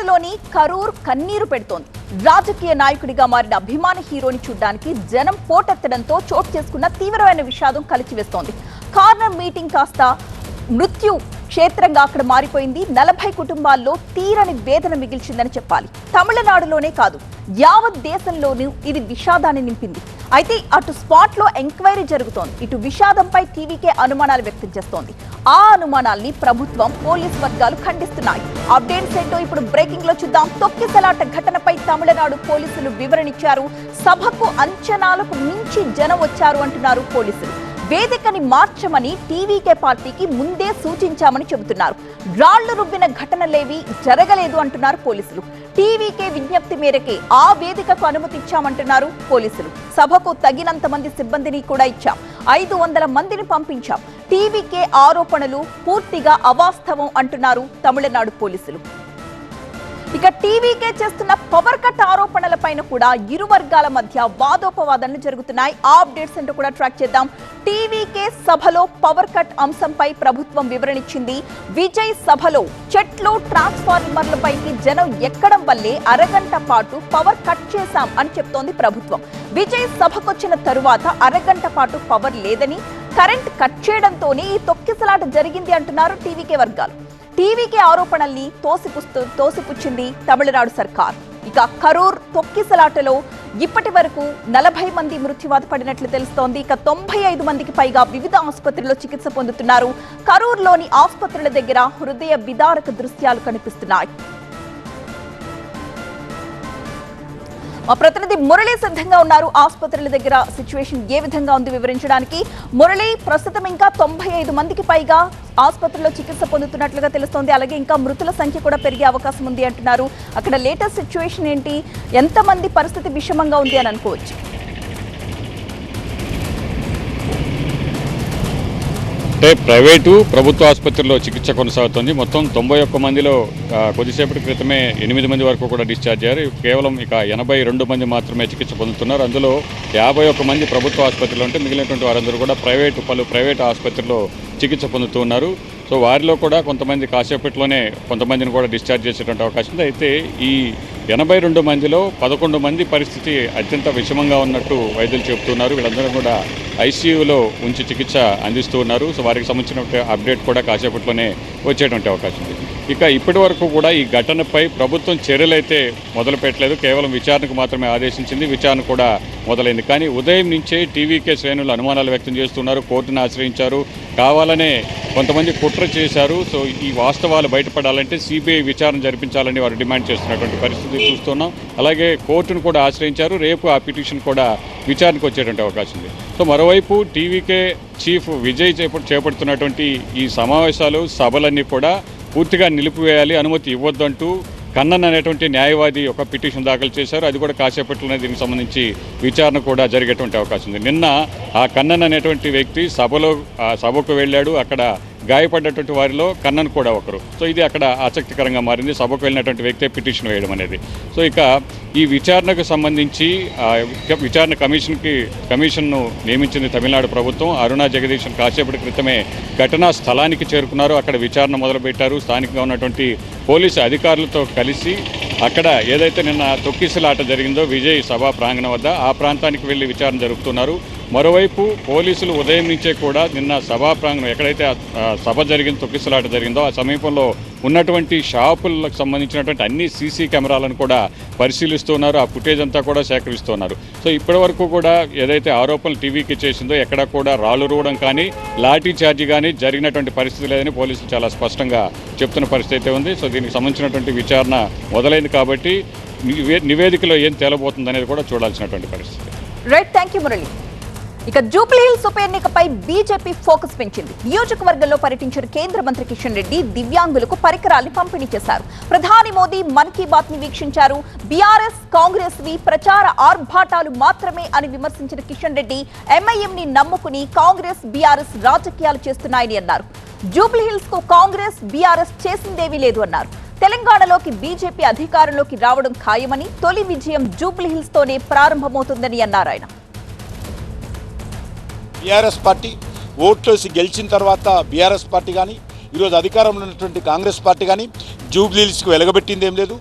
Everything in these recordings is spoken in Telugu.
తమిళనాడులోని కరూర్ కన్నీరు పెడుతోంది. రాజకీయ నాయకుడిగా మారిన అభిమాని హీరోని చూడ్డానికి జనం పోటెత్తడంతో చోటు చేసుకున్న తీవ్రమైన విషాదం కలిచివేస్తోంది. కార్నర్ మీటింగ్ కాస్త మృత్యు క్షేత్రంగా అక్కడ మారిపోయింది. 40 కుటుంబాల్లో తీరని వేదన మిగిల్చిందని చెప్పాలి. తమిళనాడులోనే కాదు, యావత్ దేశంలోనూ ఇది విషాదాన్ని నింపింది. అయితే అటు స్పాట్ లో ఎంక్వైరీ జరుగుతోంది, ఇటు విషాదంపై టీవీకే అనుమానాలు వ్యక్తం చేస్తోంది. ఆ అనుమానాల్ని ప్రభుత్వం, పోలీస్ వర్గాలు ఖండిస్తున్నాయి. అప్డేట్స్ ఏంటో ఇప్పుడు బ్రేకింగ్ లో చూద్దాం. తొక్కిసలాట ఘటనపై తమిళనాడు పోలీసులు వివరణిచ్చారు. సభకు అంచనాలకు మించి జనం వచ్చారు అంటున్నారు పోలీసులు. వేదికని మార్చమని టీవీకే పార్టీకి ముందే సూచించామని చెబుతున్నారు. రాళ్లు రువ్విన ఘటనలేవి జరగలేదు అంటున్నారు పోలీసులు. టీవీకే విజ్ఞప్తి మేరకే ఆ వేదికకు అనుమతి ఇచ్చామంటున్నారు పోలీసులు. సభకు తగినంత మంది సిబ్బందిని కూడా ఇచ్చాం, 500 మందిని పంపించాం. టీవీకే ఆరోపణలు పూర్తిగా అవాస్తవం అంటున్నారు తమిళనాడు పోలీసులు. ఇక టీవీకే చేస్తున్న పవర్ కట్ ఆరోపణలపైన కూడా ఇరు వర్గాల మధ్య వాదోపవాదనలు జరుగుతున్నాయి. ఆ అప్డేట్స్ ఏంటో కూడా ట్రాక్ చేద్దాం. టీవీకే సభలో పవర్ కట్ అంశంపై ప్రభుత్వం వివరణిచ్చింది. విజయ్ సభలో చెట్లు, ట్రాన్స్ఫార్మర్లపైకి జనం ఎక్కడం వల్లే అరగంట పాటు పవర్ కట్ చేశాం అని చెప్తోంది ప్రభుత్వం. విజయ్ సభకొచ్చిన తరువాత అరగంట పాటు పవర్ లేదని, కరెంట్ కట్ చేయడంతోనే ఈ తొక్కిసలాట జరిగింది అంటున్నారు టీవీకే వర్గాలు. టీవీకే ఆరోపణల్ని తోసిపుచ్చింది తమిళనాడు సర్కార్. ఇక కరూర్ తొక్కిసలాటలో ఇప్పటి వరకు 40 మంది మృత్యువాత పడినట్లు తెలుస్తోంది. ఇక 95 మందికి పైగా వివిధ ఆసుపత్రుల్లో చికిత్స పొందుతున్నారు. కరూర్లోని ఆసుపత్రుల దగ్గర హృదయ విదారక దృశ్యాలు కనిపిస్తున్నాయి. మా ప్రతినిధి మురళి సిద్ధంగా ఉన్నారు. ఆసుపత్రుల దగ్గర సిచ్యువేషన్ ఏ విధంగా ఉంది వివరించడానికి. మురళి, ప్రస్తుతం ఇంకా 95 మందికి పైగా ఆసుపత్రిలో చికిత్స పొందుతున్నట్లుగా తెలుస్తోంది. అలాగే ఇంకా మృతుల సంఖ్య కూడా పెరిగే అవకాశం ఉంది అంటున్నారు. అక్కడ లేటెస్ట్ సిచ్యువేషన్ ఏంటి? ఎంతమంది పరిస్థితి విషమంగా ఉంది అని అనుకోవచ్చు? అంటే ప్రైవేటు, ప్రభుత్వ ఆసుపత్రిలో చికిత్స కొనసాగుతుంది. మొత్తం 91 మందిలో కొద్దిసేపటి క్రితమే 8 మంది వరకు కూడా డిశ్చార్జ్ అయ్యారు. కేవలం ఇక 82 మంది మాత్రమే చికిత్స పొందుతున్నారు. అందులో 51 మంది ప్రభుత్వ ఆసుపత్రిలో ఉంటే మిగిలినటువంటి వారందరూ కూడా పలు ప్రైవేటు ఆసుపత్రుల్లో చికిత్స పొందుతూ ఉన్నారు. సో వారిలో కూడా కొంతమంది కాసేపట్లోనే కొంతమందిని కూడా డిశ్చార్జ్ చేసేటువంటి అవకాశం ఉంది. అయితే ఈ 82 మందిలో 11 మంది పరిస్థితి అత్యంత విషమంగా ఉన్నట్టు వైద్యులు చెబుతున్నారు. వీళ్ళందరూ కూడా ఐసీయూలో ఉంచి చికిత్స అందిస్తూ ఉన్నారు. సో వారికి సంబంధించిన అప్డేట్ కూడా కాసేపట్లోనే వచ్చేటువంటి అవకాశం ఉంది. ఇక ఇప్పటి వరకు కూడా ఈ ఘటనపై ప్రభుత్వం చర్యలైతే మొదలు పెట్టలేదు, కేవలం విచారణకు మాత్రమే ఆదేశించింది. విచారణ కూడా మొదలైంది. కానీ ఉదయం నుంచే టీవీకే శ్రేణులు అనుమానాలు వ్యక్తం చేస్తున్నారు. కోర్టును ఆశ్రయించారు, కావాలనే కొంతమంది కుట్ర చేశారు. సో ఈ వాస్తవాలు బయటపడాలంటే సిబిఐ విచారణ జరిపించాలని వారు డిమాండ్ చేస్తున్నటువంటి పరిస్థితి చూస్తున్నాం. అలాగే కోర్టును కూడా ఆశ్రయించారు. రేపు ఆ పిటిషన్ కూడా విచారణకు వచ్చేటువంటి అవకాశం ఉంది. సో మరోవైపు టీవీకే చీఫ్ విజయ్ చేపడుతున్నటువంటి ఈ సమావేశాలు, సభలన్నీ కూడా పూర్తిగా నిలిపివేయాలి, అనుమతి ఇవ్వద్దు అంటూ కన్నన్ అనేటువంటి న్యాయవాది ఒక పిటిషన్ దాఖలు చేశారు. అది కూడా కాసేపట్లోనే దీనికి సంబంధించి విచారణ కూడా జరిగేటువంటి అవకాశం ఉంది. నిన్న ఆ కన్నన్ అనేటువంటి వ్యక్తి సభకు వెళ్ళాడు. అక్కడ గాయపడ్డటువంటి వారిలో కన్నన్ కూడా ఒకరు. సో ఇది అక్కడ ఆసక్తికరంగా మారింది, సభకు వెళ్ళినటువంటి వ్యక్తే పిటిషన్ వేయడం అనేది. సో ఇక ఈ విచారణకు సంబంధించి విచారణ కమిషన్ను నియమించింది తమిళనాడు ప్రభుత్వం. అరుణా జగదీశన్ కాసేపటి క్రితమే ఘటనా స్థలానికి చేరుకున్నారు. అక్కడ విచారణ మొదలుపెట్టారు. స్థానికంగా ఉన్నటువంటి పోలీసు అధికారులతో కలిసి అక్కడ ఏదైతే నిన్న తొక్కిసలాట జరిగిందో విజయ్ సభా ప్రాంగణం వద్ద, ఆ ప్రాంతానికి వెళ్ళి విచారణ జరుపుతున్నారు. మరోవైపు పోలీసులు ఉదయం నుంచే కూడా నిన్న సభా ప్రాంగణం ఎక్కడైతే సభ జరిగిందో, తొక్కిసలాట జరిగిందో ఆ సమీపంలో ఉన్నటువంటి షాపులకు సంబంధించినటువంటి అన్ని సీసీ కెమెరాలను కూడా పరిశీలిస్తున్నారు. ఆ ఫుటేజ్ అంతా కూడా సేకరిస్తున్నారు. సో ఇప్పటి వరకు కూడా ఏదైతే ఆరోపణలు టీవీకి చేసిందో ఎక్కడ కూడా రాళ్ళు రువ్వడం కానీ, లాఠీ చార్జీ కానీ జరిగినటువంటి పరిస్థితి లేదని పోలీసులు చాలా స్పష్టంగా చెప్తున్న పరిస్థితి అయితే ఉంది. సో దీనికి సంబంధించినటువంటి విచారణ మొదలైంది కాబట్టి నివేదికలో ఏం తేలబోతుంది అనేది కూడా చూడాల్సినటువంటి పరిస్థితి. Right, thank you Murali. ఇక జూబ్లీహిల్స్ ఉప ఎన్నికపై బీజేపీ ఫోకస్ పెంచింది. నియోజకవర్గంలో పర్యటించిన కేంద్ర మంత్రి కిషన్ రెడ్డి దివ్యాంగులకు పరికరాల్ని పంపిణీ చేశారు. ప్రధాని మోదీ మన్ కీ బాత్ ని వీక్షించారు. బీఆర్ఎస్, కాంగ్రెస్ వి ప్రచార ఆర్భాటాలు మాత్రమే అని విమర్శించిన కిషన్ రెడ్డి ఎంఐఎం ని నమ్ముకుని కాంగ్రెస్, బీఆర్ఎస్ రాజకీయాలు చేస్తున్నాయని అన్నారు. జూబ్లీహిల్స్ కు కాంగ్రెస్, బీఆర్ఎస్ చేసిందేమీ లేదు అన్నారు. తెలంగాణలోకి బీజేపీ అధికారంలోకి రావడం ఖాయమని, తొలి విజయం జూబ్లీహిల్స్ తోనే ప్రారంభమవుతుందని అన్నారు ఆయన. బీఆర్ఎస్ పార్టీ ఓట్లేసి గెలిచిన తర్వాత బీఆర్ఎస్ పార్టీ కానీ, ఈరోజు అధికారంలో ఉన్నటువంటి కాంగ్రెస్ పార్టీ కానీ జూబ్లీహిల్స్కు వెలగబెట్టింది ఏం లేదు.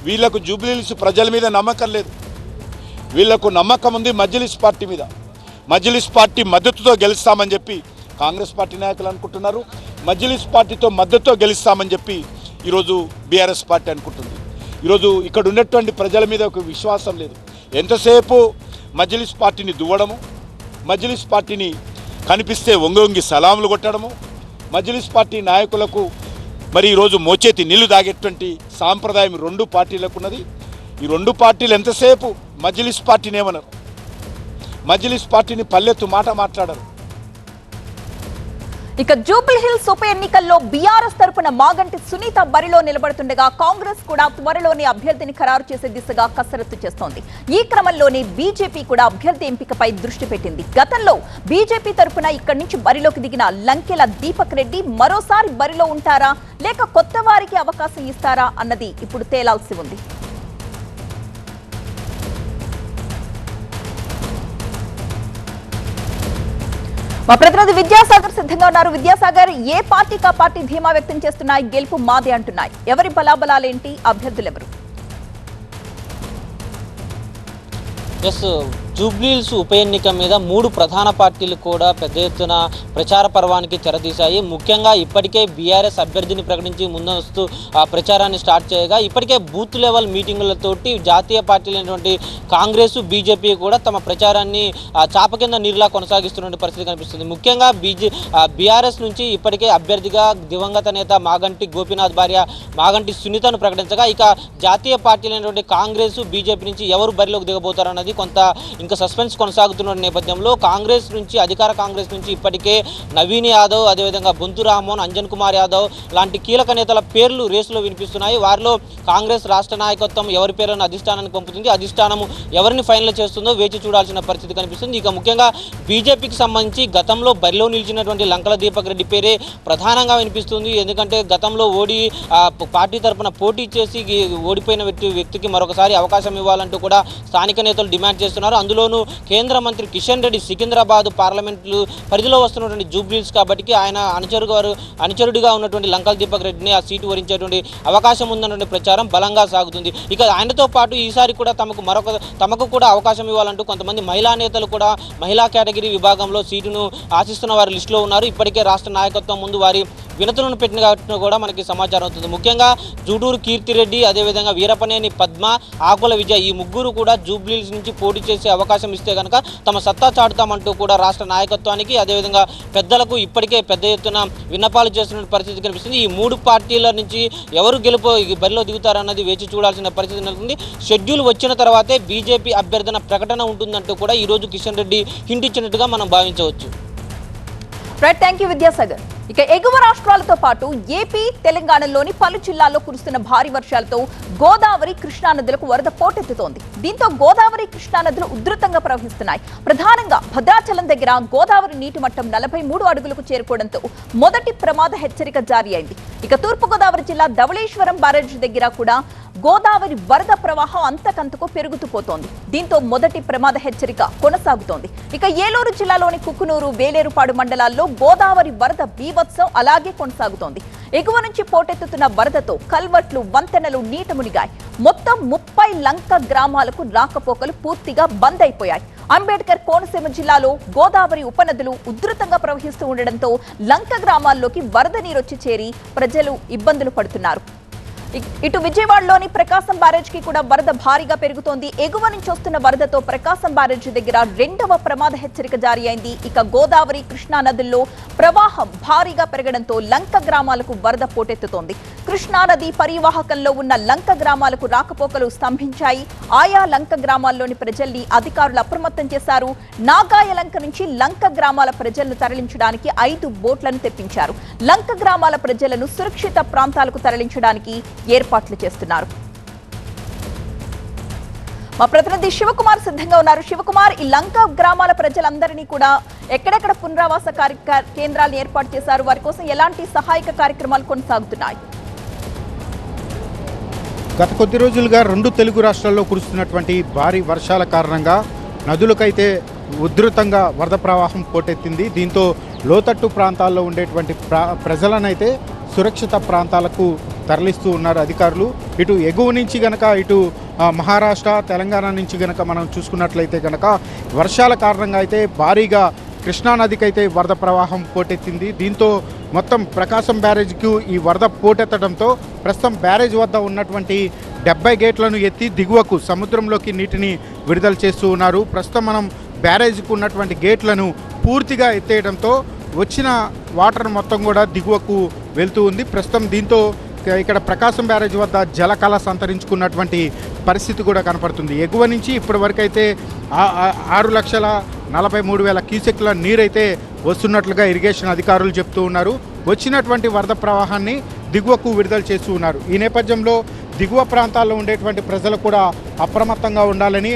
వీళ్లకు జూబ్లీహిల్స్ ప్రజల మీద నమ్మకం లేదు. వీళ్లకు నమ్మకం ఉంది మజ్లిస్ పార్టీ మీద. మజ్లిస్ పార్టీ మద్దతుతో గెలుస్తామని చెప్పి కాంగ్రెస్ పార్టీ నాయకులు అనుకుంటున్నారు. మజ్లిస్ పార్టీతో మద్దతుతో గెలుస్తామని చెప్పి ఈరోజు బీఆర్ఎస్ పార్టీ అనుకుంటుంది. ఈరోజు ఇక్కడ ఉన్నటువంటి ప్రజల మీద ఒక విశ్వాసం లేదు. ఎంతసేపు మజ్లిస్ పార్టీని దువ్వడము, మజ్లిస్ పార్టీని కనిపిస్తే వంగి సలాములు కొట్టడము, మజ్లిస్ పార్టీ నాయకులకు మరి ఈరోజు మోచేతి నీళ్లు తాగేటువంటి సాంప్రదాయం రెండు పార్టీలకు ఉన్నది. ఈ రెండు పార్టీలు ఎంతసేపు మజ్లిస్ పార్టీని ఏమన్నారు, మజ్లిస్ పార్టీని పల్లెత్తు మాట మాట్లాడరు. ఇక జూబ్లీహిల్స్ ఉప ఎన్నికల్లో బీఆర్ఎస్ తరపున మాగంటి సునీత బరిలో నిలబడుతుండగా కాంగ్రెస్ కూడా త్వరలోనే అభ్యర్థిని ఖరారు చేసే దిశగా కసరత్తు చేస్తోంది. ఈ క్రమంలోనే బీజేపీ కూడా అభ్యర్థి ఎంపికపై దృష్టి పెట్టింది. గతంలో బీజేపీ తరపున ఇక్కడి నుంచి బరిలోకి దిగిన లంకెల దీపక్ రెడ్డి మరోసారి బరిలో ఉంటారా లేక కొత్త వారికి అవకాశం ఇస్తారా అన్నది ఇప్పుడు తేలాల్సి ఉంది. మా ప్రతినిధి విద్యాసాగర్ సిద్ధంగా ఉన్నారు. విద్యాసాగర్, ఏ పార్టీకి ఆ పార్టీ ధీమా వ్యక్తం చేస్తున్నాయి, గెలుపు మాదే అంటున్నాయి. ఎవరి బలాబలాలేంటి, అభ్యర్థులు ఎవరు? జూబ్లీహిల్స్ ఉప ఎన్నిక మీద 3 ప్రధాన పార్టీలు కూడా పెద్ద ఎత్తున ప్రచార పర్వానికి తెరతీశాయి. ముఖ్యంగా ఇప్పటికే బీఆర్ఎస్ అభ్యర్థిని ప్రకటించి ముందస్తు ప్రచారాన్ని స్టార్ట్ చేయగా ఇప్పటికే బూత్ లెవెల్ మీటింగులతోటి జాతీయ పార్టీలైనటువంటి కాంగ్రెస్, బీజేపీ కూడా తమ ప్రచారాన్ని చాప కింద నీరులా కొనసాగిస్తున్న పరిస్థితి కనిపిస్తుంది. ముఖ్యంగా బీఆర్ఎస్ నుంచి ఇప్పటికే అభ్యర్థిగా దివంగత నేత మాగంటి గోపీనాథ్ భార్య మాగంటి సునీతను ప్రకటించగా ఇక జాతీయ పార్టీలైనటువంటి కాంగ్రెస్, బీజేపీ నుంచి ఎవరు బరిలోకి దిగబోతారన్నది కొంత ఇంకా సస్పెన్స్ కొనసాగుతున్న నేపథ్యంలో అధికార కాంగ్రెస్ నుంచి ఇప్పటికే నవీన్ యాదవ్, అదేవిధంగా బొంతు రామ్మోహన్, అంజన్ కుమార్ యాదవ్ లాంటి కీలక నేతల పేర్లు రేసులో వినిపిస్తున్నాయి. వారిలో కాంగ్రెస్ రాష్ట్ర నాయకత్వం ఎవరి పేరును అధిష్టానానికి పంపుతుంది, అధిష్టానం ఎవరిని ఫైనల్ చేస్తుందో వేచి చూడాల్సిన పరిస్థితి కనిపిస్తుంది. ఇక ముఖ్యంగా బీజేపీకి సంబంధించి గతంలో బరిలో నిలిచినటువంటి లంకల దీపక్ రెడ్డి పేరే ప్రధానంగా వినిపిస్తుంది. ఎందుకంటే గతంలో పార్టీ తరఫున పోటీ చేసి ఓడిపోయిన వ్యక్తికి మరొకసారి అవకాశం ఇవ్వాలంటూ కూడా స్థానిక నేతలు డిమాండ్ చేస్తున్నారు. అందులోనూ కేంద్ర మంత్రి కిషన్ రెడ్డి సికింద్రాబాద్ పార్లమెంటు పరిధిలో వస్తున్నటువంటి జూబ్లీహిల్స్ కాబట్టి ఆయన అనుచరుడిగా ఉన్నటువంటి లంకల దీపక్ రెడ్డిని ఆ సీటు వరించేటువంటి అవకాశం ఉందన్నటువంటి ప్రచారం బలంగా సాగుతుంది. ఇక ఆయనతో పాటు ఈసారి కూడా తమకు కూడా అవకాశం ఇవ్వాలంటూ కొంతమంది మహిళా నేతలు కూడా మహిళా కేటగిరీ విభాగంలో సీటును ఆశిస్తున్న వారి లిస్టులో ఉన్నారు. ఇప్పటికే రాష్ట్ర నాయకత్వం ముందు వారి వినతులను పెట్టిన కూడా మనకి సమాచారం అవుతుంది. ముఖ్యంగా జూడూరు కీర్తిరెడ్డి, అదేవిధంగా వీరపనేని పద్మ, ఆకుల విజయ్ ఈ ముగ్గురు కూడా జూబ్లీహిల్స్ నుంచి పోటీ చేసే అవకాశం ఇస్తే కనుక తమ సత్తా చాటుతామంటూ కూడా రాష్ట్ర నాయకత్వానికి అదేవిధంగా పెద్దలకు ఇప్పటికే పెద్ద ఎత్తున విన్నపాలు చేస్తున్న పరిస్థితి కనిపిస్తుంది. ఈ 3 పార్టీల నుంచి ఎవరు బరిలో దిగుతారన్నది వేచి చూడాల్సిన పరిస్థితి నెలకొంది. షెడ్యూల్ వచ్చిన తర్వాతే బీజేపీ అభ్యర్థన ప్రకటన ఉంటుందంటూ కూడా ఈరోజు కిషన్ రెడ్డి హింట్ ఇచ్చినట్టుగా మనం భావించవచ్చు. Right, thank you Vidyasagar. ఇక ఎగువ రాష్ట్రాలతో పాటు ఏపీ, తెలంగాణలోని పలు జిల్లాల్లో కురుస్తున్న భారీ వర్షాలతో గోదావరి, కృష్ణా నదులకు వరద పోటెత్తుతోంది. దీంతో గోదావరి, కృష్ణా నదులు ఉధృతంగా ప్రవహిస్తున్నాయి. ప్రధానంగా భద్రాచలం దగ్గర గోదావరి నీటి మట్టం 43 అడుగులకు చేరుకోవడంతో మొదటి ప్రమాద హెచ్చరిక జారీ అయింది. ఇక తూర్పుగోదావరి జిల్లా ధవళేశ్వరం బ్యారేజ్ దగ్గర కూడా గోదావరి వరద ప్రవాహం అంతకంతకు పెరుగుతూ పోతోంది. దీంతో మొదటి ప్రమాద హెచ్చరిక కొనసాగుతోంది. ఇక ఏలూరు జిల్లాలోని కుక్కునూరు, వేలేరుపాడు మండలాల్లో గోదావరి వరద బీభత్సం అలాగే కొనసాగుతోంది. ఎగువ నుంచి పోటెత్తుతున్న వరదతో కల్వర్ట్లు, వంతెనలు నీట మునిగాయి. మొత్తం 30 లంక గ్రామాలకు రాకపోకలు పూర్తిగా బంద్ అయిపోయాయి. అంబేద్కర్ కోనసీమ జిల్లాలో గోదావరి ఉపనదులు ఉధృతంగా ప్రవహిస్తూ ఉండడంతో లంక గ్రామాల్లోకి వరద నీరొచ్చి చేరి ప్రజలు ఇబ్బందులు పడుతున్నారు. ఇటు విజయవాడలోని ప్రకాశం బ్యారేజ్ కి కూడా వరద భారీగా పెరుగుతోంది. ఎగువ నుంచి వస్తున్న వరదతో ప్రకాశం బ్యారేజ్ దగ్గర 2వ ప్రమాద హెచ్చరిక జారీ అయింది. ఇక గోదావరి, కృష్ణా నదుల్లో ప్రవాహం భారీగా పెరగడంతో లంక గ్రామాలకు వరద పోటెత్తుతోంది. కృష్ణా నది పరివాహకంలో ఉన్న లంక గ్రామాలకు రాకపోకలు స్తంభించాయి. ఆయా లంక గ్రామాల్లోని ప్రజల్ని అధికారులు అప్రమత్తం చేశారు. నాగాయ లంక నుంచి లంక గ్రామాల ప్రజలను తరలించడానికి 5 బోట్లను తెప్పించారు. లంక గ్రామాల ప్రజలను సురక్షిత ప్రాంతాలకు తరలించడానికి ఏర్పాట్లు చేస్తున్నారు. మా ప్రతినిధి శివకుమార్ సిద్ధంగా ఉన్నారు. శివకుమార్, ఈ లంక గ్రామాల ప్రజలందరినీ కూడా ఎక్కడెక్కడ పునరావాస కేంద్రాలను ఏర్పాటు చేశారు? వారి కోసం ఎలాంటి సహాయక కార్యక్రమాలు కొనసాగుతున్నాయి? గత కొద్ది రోజులుగా 2 తెలుగు రాష్ట్రాల్లో కురుస్తున్నటువంటి భారీ వర్షాల కారణంగా నదులకైతే ఉధృతంగా వరద ప్రవాహం పోటెత్తింది. దీంతో లోతట్టు ప్రాంతాల్లో ఉండేటువంటి ప్రజలనైతే సురక్షిత ప్రాంతాలకు తరలిస్తూ ఉన్నారు అధికారులు. ఇటు ఎగువ నుంచి గనక ఇటు మహారాష్ట్ర తెలంగాణ నుంచి గనక మనం చూసుకున్నట్లయితే కనుక వర్షాల కారణంగా అయితే భారీగా కృష్ణానదికి అయితే వరద ప్రవాహం పోటెత్తింది. దీంతో మొత్తం ప్రకాశం బ్యారేజ్కు ఈ వరద పోటెత్తడంతో ప్రస్తుతం బ్యారేజ్ వద్ద ఉన్నటువంటి 70 గేట్లను ఎత్తి దిగువకు సముద్రంలోకి నీటిని విడుదల చేస్తూ ఉన్నారు. ప్రస్తుతం మనం బ్యారేజ్కు ఉన్నటువంటి గేట్లను పూర్తిగా ఎత్తేయడంతో వచ్చిన వాటర్ మొత్తం కూడా దిగువకు వెళ్తూ ఉంది. ప్రస్తుతం దీంతో ఇక్కడ ప్రకాశం బ్యారేజ్ వద్ద జలకళ సంతరించుకున్నటువంటి పరిస్థితి కూడా కనపడుతుంది. ఎగువ నుంచి ఇప్పటి వరకు అయితే 6,43,000 క్యూసెక్ల నీరైతే వస్తున్నట్లుగా ఇరిగేషన్ అధికారులు చెప్తూ ఉన్నారు. వచ్చినటువంటి వరద ప్రవాహాన్ని దిగువకు విడుదల చేస్తూ ఉన్నారు. ఈ నేపథ్యంలో దిగువ ప్రాంతాల్లో ఉండేటువంటి ప్రజలు కూడా అప్రమత్తంగా ఉండాలని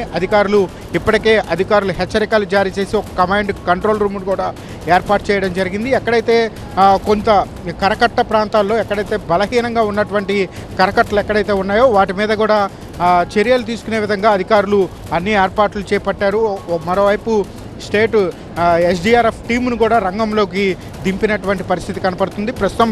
ఇప్పటికే అధికారులు హెచ్చరికలు జారీ చేసి ఒక కమాండ్ కంట్రోల్ రూమ్ కూడా ఏర్పాటు చేయడం జరిగింది. ఎక్కడైతే కొంత కరకట్ట ప్రాంతాల్లో ఎక్కడైతే బలహీనంగా ఉన్నటువంటి కరకట్టలు ఎక్కడైతే ఉన్నాయో వాటి మీద కూడా చర్యలు తీసుకునే విధంగా అధికారులు అన్ని ఏర్పాట్లు చేపట్టారు. మరోవైపు స్టేట్ ఎస్డిఆర్ఎఫ్ టీమును కూడా రంగంలోకి దింపినటువంటి పరిస్థితి కనపడుతుంది. ప్రస్తుతం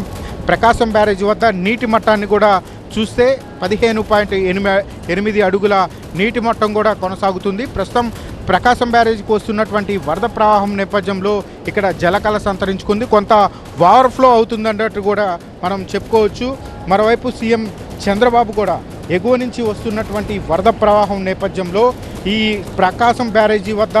ప్రకాశం బ్యారేజ్ వద్ద నీటి మట్టాన్ని కూడా చూస్తే 15.8 అడుగుల నీటి మట్టం కూడా కొనసాగుతుంది. ప్రస్తుతం ప్రకాశం బ్యారేజ్కి వస్తున్నటువంటి వరద ప్రవాహం నేపథ్యంలో ఇక్కడ జలకళ సంతరించుకుంది. కొంత ఓవర్ఫ్లో అవుతుందన్నట్టు కూడా మనం చెప్పుకోవచ్చు. మరోవైపు సీఎం చంద్రబాబు కూడా ఎగువ నుంచి వస్తున్నటువంటి వరద ప్రవాహం నేపథ్యంలో ఈ ప్రకాశం బ్యారేజీ వద్ద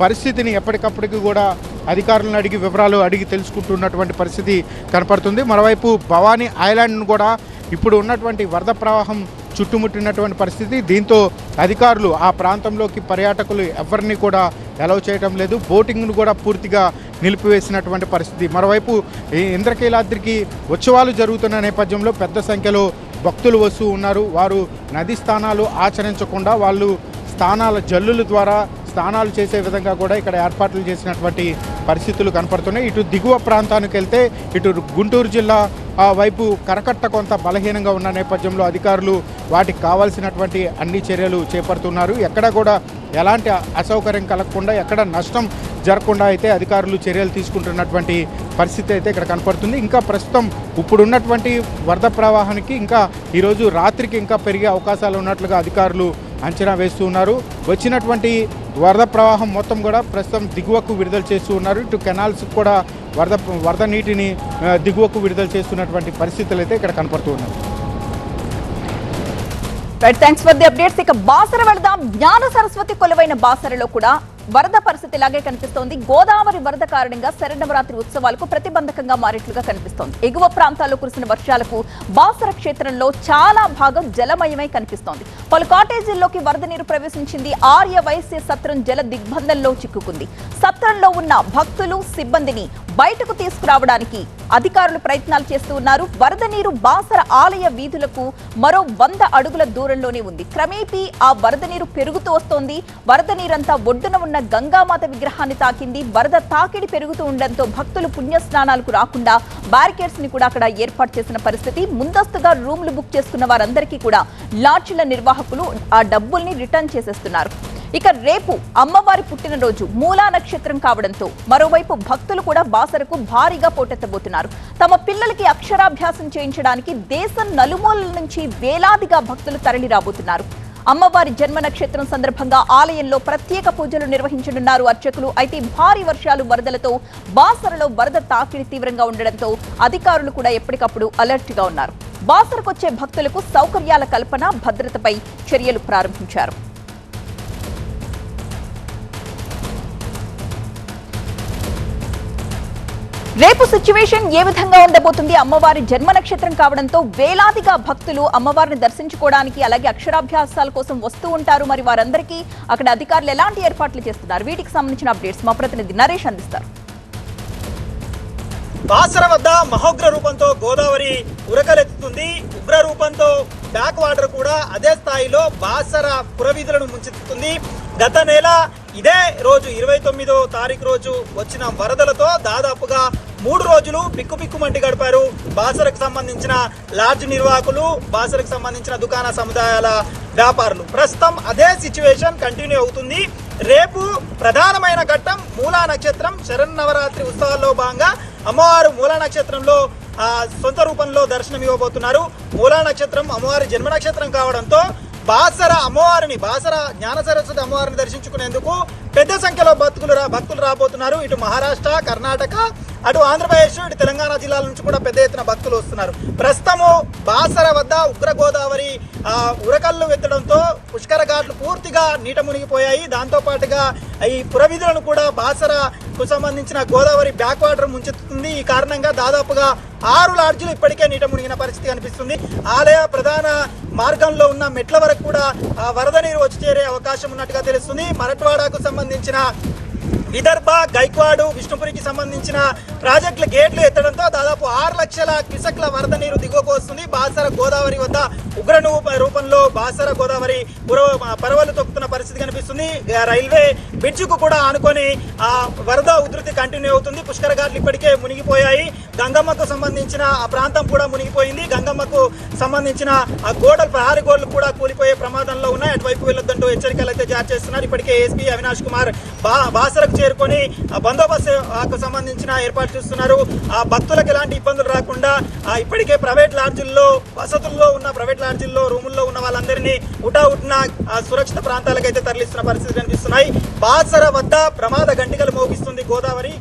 పరిస్థితిని ఎప్పటికప్పటికి కూడా అధికారులను వివరాలు అడిగి తెలుసుకుంటున్నటువంటి పరిస్థితి కనపడుతుంది. మరోవైపు భవానీ ఐలాండ్ను కూడా ఇప్పుడు ఉన్నటువంటి వరద ప్రవాహం చుట్టుముట్టినటువంటి పరిస్థితి. దీంతో అధికారులు ఆ ప్రాంతంలోకి పర్యాటకులు ఎవరిని కూడా అలౌ చేయడం లేదు. బోటింగ్ను కూడా పూర్తిగా నిలిపివేసినటువంటి పరిస్థితి. మరోవైపు ఇంద్రకీలాద్రికి ఉత్సవాలు జరుగుతున్న నేపథ్యంలో పెద్ద సంఖ్యలో భక్తులు వస్తూ ఉన్నారు. వారు నది స్నానాలు ఆచరించకుండా వాళ్ళు జల్లుల ద్వారా స్నానాలు చేసే విధంగా కూడా ఇక్కడ ఏర్పాట్లు చేసినటువంటి పరిస్థితులు కనపడుతున్నాయి. ఇటు దిగువ ప్రాంతానికి వెళ్తే ఇటు గుంటూరు జిల్లా వైపు కరకట్ట కొంత బలహీనంగా ఉన్న నేపథ్యంలో అధికారులు వాటికి కావాల్సినటువంటి అన్ని చర్యలు చేపడుతున్నారు. ఎక్కడ కూడా ఎలాంటి అసౌకర్యం కలగకుండా ఎక్కడ నష్టం జరగకుండా అయితే అధికారులు చర్యలు తీసుకుంటున్నటువంటి పరిస్థితి అయితే ఇక్కడ కనపడుతుంది. ఇంకా ప్రస్తుతం ఇప్పుడున్నటువంటి వరద ప్రవాహానికి ఇంకా ఈరోజు రాత్రికి ఇంకా పెరిగే అవకాశాలు ఉన్నట్లుగా అధికారులు అంచనా వేస్తూ ఉన్నారు. వచ్చినటువంటి వరద ప్రవాహం మొత్తం కూడా ప్రస్తుతం దిగువకు విడుదల చేస్తూ ఉన్నారు. ఇటు కెనాల్స్ కూడా వరద నీటిని దిగువకు విడుదల చేస్తున్నటువంటి పరిస్థితులు అయితే ఇక్కడ కనపడుతూ ఉన్నాయి. Thanks for the updates. ఇక బాసర వెళదాం. జ్ఞాన సరస్వతి కొలువైన బాసరలో కూడా వరద పరిస్థితి ఇలాగే కనిపిస్తోంది. గోదావరి వరద కారణంగా శరన్నవరాత్రి ఉత్సవాలకు ప్రతిబంధకంగా మారినట్లుగా కనిపిస్తోంది. ఎగువ ప్రాంతాల్లో కురిసిన వర్షాలకు బాసర క్షేత్రంలో చాలా భాగం జలమయమై కనిపిస్తోంది. పలు కాటేజీల్లోకి వరద నీరు ప్రవేశించింది. ఆర్య వైశ్య సత్రం జల దిగ్బంధంలో చిక్కుకుంది. సత్రంలో ఉన్న భక్తులు సిబ్బందిని బయటకు తీసుకురావడానికి అధికారులు ప్రయత్నాలు చేస్తూ ఉన్నారు. వరద నీరు బాసర ఆలయ వీధులకు మరో 100 అడుగుల దూరంలోనే ఉంది. క్రమేపీ ఆ వరద నీరు పెరుగుతూ వస్తోంది. వరద నీరంతా ఒడ్డున ఉన్న గంగామాత విగ్రహాన్ని తాకింది. వరద తాకిడి పెరుగుతూ ఉండడంతో భక్తులు పుణ్యస్నానాలకు రాకుండా బ్యారికేడ్స్ ని కూడా అక్కడ ఏర్పాటు చేసిన పరిస్థితి. ముందస్తుగా రూమ్లు బుక్ చేసుకున్న వారందరికీ కూడా లాడ్జిల నిర్వాహకులు ఆ డబ్బుల్ని రిటర్న్ చేసేస్తున్నారు. ఇక రేపు అమ్మవారి పుట్టినరోజు మూలా నక్షత్రం కావడంతో మరోవైపు భక్తులు కూడా బాసరకు భారీగా పోటెత్తబోతున్నారు. తమ పిల్లలకి అక్షరాభ్యాసం చేయించడానికి దేశం నలుమూలల నుంచి వేలాదిగా భక్తులు తరలి రాబోతున్నారు. అమ్మవారి జన్మ నక్షత్రం సందర్భంగా ఆలయంలో ప్రత్యేక పూజలు నిర్వహించనున్నారు అర్చకులు. అయితే భారీ వర్షాలు వరదలతో బాసరలో వరద తాకిడి తీవ్రంగా ఉండడంతో అధికారులు కూడా ఎప్పటికప్పుడు అలర్ట్ గా ఉన్నారు. బాసరకొచ్చే భక్తులకు సౌకర్యాల కల్పన, భద్రతపై చర్యలు ప్రారంభించారు. రేపు సిచ్యువేషన్ ఏ విధంగా ఉండబోతుంది? అమ్మవారి జన్మ నక్షత్రం కావడంతో వేలాదిగా భక్తులు అమ్మవారిని దర్శించుకోవడానికి అలాగే అక్షరాభ్యాసాల కోసం వస్తూ ఉంటారు. మరి వారందరికీ అక్కడ అధికారులు ఎలాంటి ఏర్పాట్లు చేస్తున్నారు? వీటికి సంబంధించిన అప్డేట్స్ మా ప్రతినిధి నరేష్ అందిస్తారు. బాసర వద్ద మహోగ్ర రూపంతో గోదావరి ఉరకలెత్తుతుంది. ఉగ్ర రూపంతో బ్యాక్ వాటర్ కూడా అదే స్థాయిలో బాసర పురవీధులను ముంచెత్తుతుంది. గత నెల ఇదే రోజు 29వ తారీఖు రోజు వచ్చిన వరదలతో దాదాపుగా 3 రోజులు బిక్కుబిక్కుమంటి గడిపారు బాసరకు సంబంధించిన లాడ్జ్ నిర్వాహకులు, బాసరకు సంబంధించిన దుకాణ సముదాయాల వ్యాపారులు. ప్రస్తుతం అదే సిచ్యువేషన్ కంటిన్యూ అవుతుంది. రేపు ప్రధానమైన ఘట్టం మూలా నక్షత్రం. శరన్నవరాత్రి ఉత్సవాల్లో భాగంగా అమ్మవారు మూలా నక్షత్రంలో సొంత రూపంలో దర్శనం ఇవ్వబోతున్నారు. మూలా నక్షత్రం అమ్మవారి జన్మ నక్షత్రం కావడంతో బాసర జ్ఞాన సరస్వతి అమ్మవారిని దర్శించుకునేందుకు పెద్ద సంఖ్యలో భక్తులు రాబోతున్నారు. ఇటు మహారాష్ట్ర, కర్ణాటక, అటు ఆంధ్రప్రదేశ్, ఇటు తెలంగాణ జిల్లాల నుంచి కూడా పెద్ద ఎత్తున భక్తులు వస్తున్నారు. ప్రస్తుతము బాసర వద్ద ఉగ్ర గోదావరి ఉరకళ్ళు ఎత్తడంతో పుష్కర ఘాట్లు పూర్తిగా నీట మునిగిపోయాయి. దాంతో పాటుగా ఈ పురవీధులను కూడా బాసరకు సంబంధించిన గోదావరి బ్యాక్ వాటర్ ముంచెత్తుతుంది. ఈ కారణంగా దాదాపుగా 6 లాడ్జీలు ఇప్పటికే నీట మునిగిన పరిస్థితి కనిపిస్తుంది. ఆలయ ప్రధాన మార్గంలో ఉన్న మెట్ల వరకు కూడా వరద నీరు వచ్చి చేరే అవకాశం ఉన్నట్టుగా తెలుస్తుంది. మరట్వాడకు సంబంధించిన విదర్భ, గైక్వాడు, విష్ణుపురికి సంబంధించిన ప్రాజెక్టుల గేట్లు ఎత్తడంతో దాదాపు 6 లక్షల క్యూసెక్ల వరద నీరు దిగువకు వస్తుంది. బాసర గోదావరి వద్ద ఉగ్ర రూపంలో బాసర గోదావరి పరవలు తొక్కుతున్న పరిస్థితి కనిపిస్తుంది. రైల్వే బ్రిడ్జికు కూడా ఆనుకొని వరద ఉధృతి కంటిన్యూ అవుతుంది. పుష్కర ఘాట్లు ఇప్పటికే మునిగిపోయాయి. గంగమ్మకు సంబంధించిన ఆ ప్రాంతం కూడా మునిగిపోయింది. గంగమ్మకు సంబంధించిన ఆ ప్రహారీ గోడలు కూడా కూలిపోయే ప్రమాదంలో ఉన్నాయి. అటువైపు వెళ్ళొద్దంటూ హెచ్చరికలు అయితే జారీ చేస్తున్నారు. ఇప్పటికే ఎస్పీ అవినాష్ కుమార్ బాసరకు చేరుకొని బందోబస్తుకు సంబంధించిన ఏర్పాటు చేస్తున్నారు. ఆ భక్తులకు ఎలాంటి ఇబ్బందులు రాకుండా ఇప్పటికే ప్రైవేట్ లాడ్జీల్లో వసతుల్లో ఉన్న ప్రైవేట్ లాడ్జీల్లో రూముల్లో ఉన్న వాళ్ళందరినీ ఉటావుటిన సురక్షిత ప్రాంతాలకు అయితే తరలిస్తున్న పరిస్థితి కనిపిస్తున్నాయి. బాసర వద్ద ప్రమాద గంటికలు మోగిస్తుంది Godavari.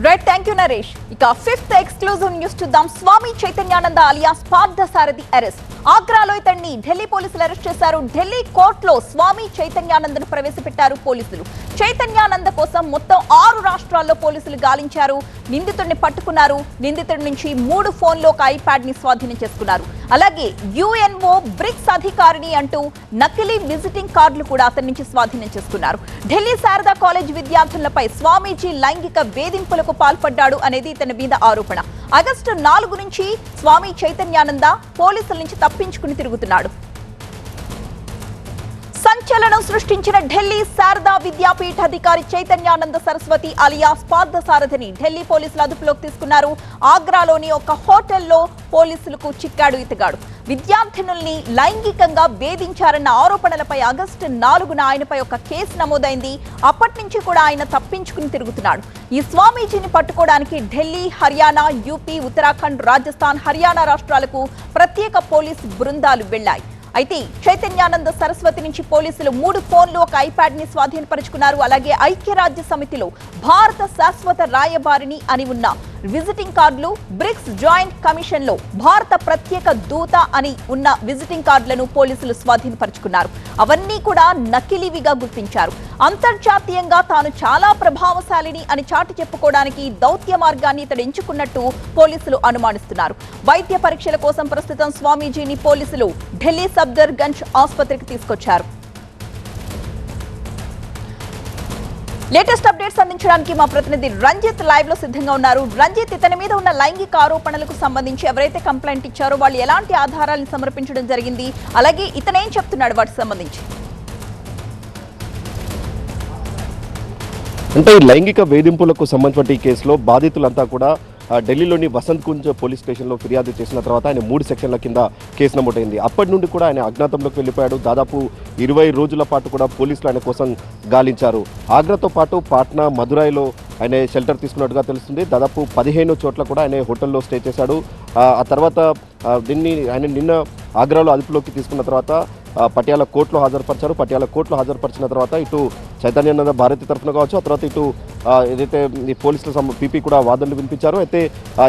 Right, thank you Naresh. ఇక 5th ఎక్స్క్లూజివ్ న్యూస్ చూద్దాం. Swami Chaitanyananda alias Parthasarathy arrest. ఆగ్రాలో ఇతన్ని ఢిల్లీ పోలీసులు అరెస్ట్ చేశారు. ఢిల్లీ కోర్టులో స్వామి చైతన్యానందను ప్రవేశపెట్టారు పోలీసులు. చైతన్యానంద కోసం మొత్తం 6 రాష్ట్రాల్లో పోలీసులు గాలించారు. నిందితుడిని పట్టుకున్నారు. నిందితుడి నుంచి 3 ఫోన్లో ఒక ఐప్యాడ్ ని స్వాధీనం చేసుకున్నారు. అలాగే యుఎన్ఓ బ్రిక్స్ అధికారిని అంటూ నకిలీ విజిటింగ్ కార్డులు కూడా అతని నుంచి స్వాధీనం చేసుకున్నారు. ఢిల్లీ శారదా కాలేజ్ విద్యార్థులపై స్వామీజీ లైంగిక వేధింపులకు పాల్పడ్డాడు అనేది ఇతని మీద ఆరోపణ. ఆగస్టు 4 నుంచి స్వామి చైతన్యానంద పోలీసుల నుంచి తప్పించుకుని తిరుగుతున్నాడు. సంచలనం సృష్టించిన ఢిల్లీ శారదా విద్యాపీఠ అధికారి చైతన్యానంద సరస్వతి అలియాస్ పార్థసారథిని ఢిల్లీ పోలీసులు అదుపులోకి తీసుకున్నారు. ఆగ్రాలోని ఒక హోటల్లో పోలీసులకు చిక్కాడు ఇతగాడు. విద్యార్థినుల్ని లైంగికంగా వేధించారన్న ఆరోపణలపై ఆగస్టు 4న ఆయనపై ఒక కేసు నమోదైంది. అప్పటి నుంచి కూడా ఆయన తప్పించుకుని తిరుగుతున్నాడు. ఈ స్వామీజీని పట్టుకోవడానికి ఢిల్లీ, హర్యానా, యూపీ, ఉత్తరాఖండ్, రాజస్థాన్, హర్యానా రాష్ట్రాలకు ప్రత్యేక పోలీసు బృందాలు వెళ్లాయి. అయితే చైతన్యానంద సరస్వతి నుంచి పోలీసులు 3 ఫోన్లు, ఒక ఐప్యాడ్ ని స్వాధీనపరుచుకున్నారు. అలాగే ఐక్యరాజ్య సమితిలో భారత శాశ్వత రాయబారిని అని ఉన్న విజిటింగ్ కార్డులు, బ్రిక్స్ జాయింట్ కమిషన్ లో భారత ప్రత్యేక దూత అని ఉన్న విజిటింగ్ కార్డులను పోలీసులు స్వాధీనపరుచుకున్నారు. అవన్నీ కూడా నకిలీవిగా గుర్తించారు. అంతర్జాతీయంగా తాను చాలా ప్రభావశాలిని అని చాటి చెప్పుకోవడానికి దౌత్య మార్గాన్ని ఇతడు ఎంచుకున్నట్టు పోలీసులు అనుమానిస్తున్నారు. వైద్య పరీక్షల కోసం ప్రస్తుతం స్వామీజీని పోలీసులు ఢిల్లీ సఫ్దర్గంజ్ ఆసుపత్రికి తీసుకొచ్చారు. లేటెస్ట్ అప్డేట్స్ అందించడానికి మా ప్రతినిధి రంజిత్ లైవ్ లో సిద్ధంగా ఉన్నారు. రంజిత్, ఇతని మీద ఉన్న లైంగిక ఆరోపణలకు సంబంధించి ఎవరైతే కంప్లైంట్ ఇచ్చారో వాళ్ళు ఎలాంటి ఆధారాలను సమర్పించడం జరిగింది, అలాగే ఇతనేం చెప్తున్నాడు వాటికి సంబంధించి? అంటే ఈ లైంగిక వేధింపులకు సంబంధించిన ఈ కేసులో బాధితులంతా కూడా ఢిల్లీలోని వసంత్ కుంజ్ పోలీస్ స్టేషన్లో ఫిర్యాదు చేసిన తర్వాత ఆయన 3 సెక్షన్ల కింద కేసు నమోదైంది. అప్పటి నుండి కూడా ఆయన అజ్ఞాతంలోకి వెళ్ళిపోయాడు. దాదాపు 20 రోజుల పాటు కూడా పోలీసులు ఆయన కోసం గాలించారు. ఆగ్రాతో పాటు పాట్నా, మదురైలో ఆయన షెల్టర్ తీసుకున్నట్టుగా తెలుస్తుంది. దాదాపు 15 చోట్ల కూడా ఆయన హోటల్లో స్టే చేశాడు. ఆ తర్వాత ఆయన నిన్న ఆగ్రాలో అదుపులోకి తీసుకున్న తర్వాత పటియాల కోర్టులో హాజరుపరిచారు. పటియాల కోర్టులో హాజరుపరిచిన తర్వాత ఇటు చైతన్యానంద భారతి తరఫున కావచ్చు, ఆ తర్వాత ఇటు ఏదైతే ఈ పోలీసుల పీపీ కూడా వాదనలు వినిపించారు. అయితే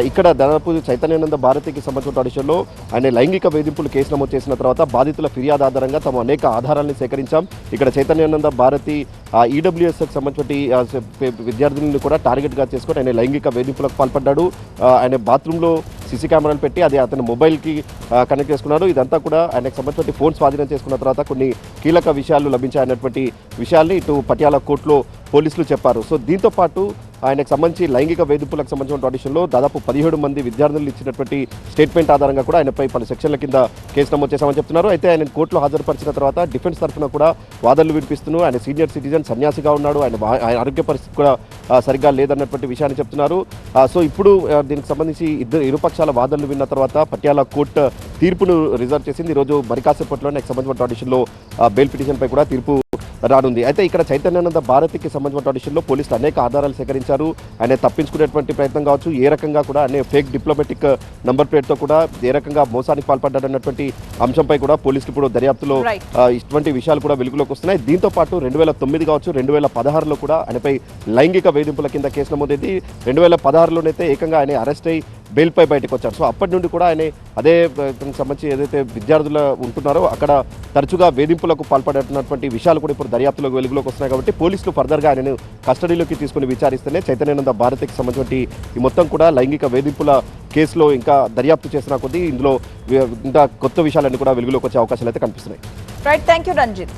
ఇక్కడ దాదాపు చైతన్యానంద భారతికి సంబంధించిన విషయంలో ఆయన లైంగిక వేధింపులు కేసు నమోదు చేసిన తర్వాత బాధితుల ఫిర్యాదు ఆధారంగా తాము అనేక ఆధారాలను సేకరించాం. ఇక్కడ చైతన్యానంద భారతి ఈడబ్ల్యూఎస్కి సంబంధించిన విద్యార్థులను కూడా టార్గెట్గా చేసుకొని ఆయన లైంగిక వేధింపులకు పాల్పడ్డాడు. ఆయన బాత్రూంలో సీసీ కెమెరాలు పెట్టి అది అతని మొబైల్కి కనెక్ట్ చేసుకున్నాడు. ఇదంతా కూడా ఆయనకు సంబంధించిన ఫోన్ స్వాధీనం చేసుకున్న తర్వాత కొన్ని కీలక విషయాలు లభించాయన్నటువంటి విషయాల్ని ఇటు పటియాలా కోర్టులో పోలీసులు చెప్పారు. సో దీంతో పాటు ఆయనకు సంబంధించి లైంగిక వేధింపులకు సంబంధించిన ఆడిషన్లో దాదాపు 17 మంది విద్యార్థులు ఇచ్చినటువంటి స్టేట్మెంట్ ఆధారంగా కూడా ఆయనపై పలు సెక్షన్ల కింద కేసు నమోదు చేశామని చెప్తున్నారు. అయితే ఆయన కోర్టులో హాజరుపరిచిన తర్వాత డిఫెన్స్ తరఫున కూడా వాదనలు వినిపిస్తూ ఆయన సీనియర్ సిటిజన్, సన్యాసిగా ఉన్నాడు, ఆయన ఆరోగ్య పరిస్థితి కూడా సరిగ్గా లేదన్నటువంటి విషయాన్ని చెప్తున్నారు. సో ఇప్పుడు దీనికి సంబంధించి ఇరుపక్షాల వాదనలు విన్న తర్వాత పటియాలా కోర్టు తీర్పును రిజర్వ్ చేసింది. ఈరోజు మరి కాసేపట్లోనే సంబంధించిన ఆడిషన్లో బెయిల్ పిటిషన్పై కూడా తీర్పు రానుంది. అయితే ఇక్కడ చైతన్యానంద భారతికి సంబంధించిన విషయంలో పోలీసులు అనేక ఆధారాలు సేకరించారు. ఆయన తప్పించుకునేటువంటి ప్రయత్నం కావచ్చు, ఏ రకంగా కూడా అనే ఫేక్ డిప్లొమాటిక్ నంబర్ ప్లేట్తో కూడా ఏ రకంగా మోసానికి పాల్పడ్డాడన్నటువంటి అంశంపై కూడా పోలీసులు ఇప్పుడు దర్యాప్తులో ఇటువంటి విషయాలు కూడా వెలుగులోకి వస్తున్నాయి. దీంతో పాటు 2009 కావచ్చు, 2016లో కూడా ఆయనపై లైంగిక వేధింపుల కింద కేసు నమోదైంది. 2016లోనైతే ఏకంగా ఆయన అరెస్ట్ అయ్యి బెయిల్పై బయటకు వచ్చారు. సో అప్పటి నుండి కూడా ఆయన అదే సంబంధించి ఏదైతే విద్యార్థులు ఉంటున్నారో అక్కడ తరచుగా వేధింపులకు పాల్పడుతున్నటువంటి విషయాలు కూడా ఇప్పుడు దర్యాప్తులోకి వెలుగులోకి వస్తున్నాయి. కాబట్టి పోలీసులు ఫర్దర్గా ఆయనను కస్టడీలోకి తీసుకుని విచారిస్తేనే చైతన్యానంద భారతికి సంబంధించి ఈ మొత్తం కూడా లైంగిక వేధింపుల కేసులో ఇంకా దర్యాప్తు చేసిన కొద్దీ ఇందులో ఇంకా కొత్త విషయాలన్నీ కూడా వెలుగులోకి వచ్చే అవకాశాలు అయితే కనిపిస్తున్నాయి. Right, thank you Ranjith.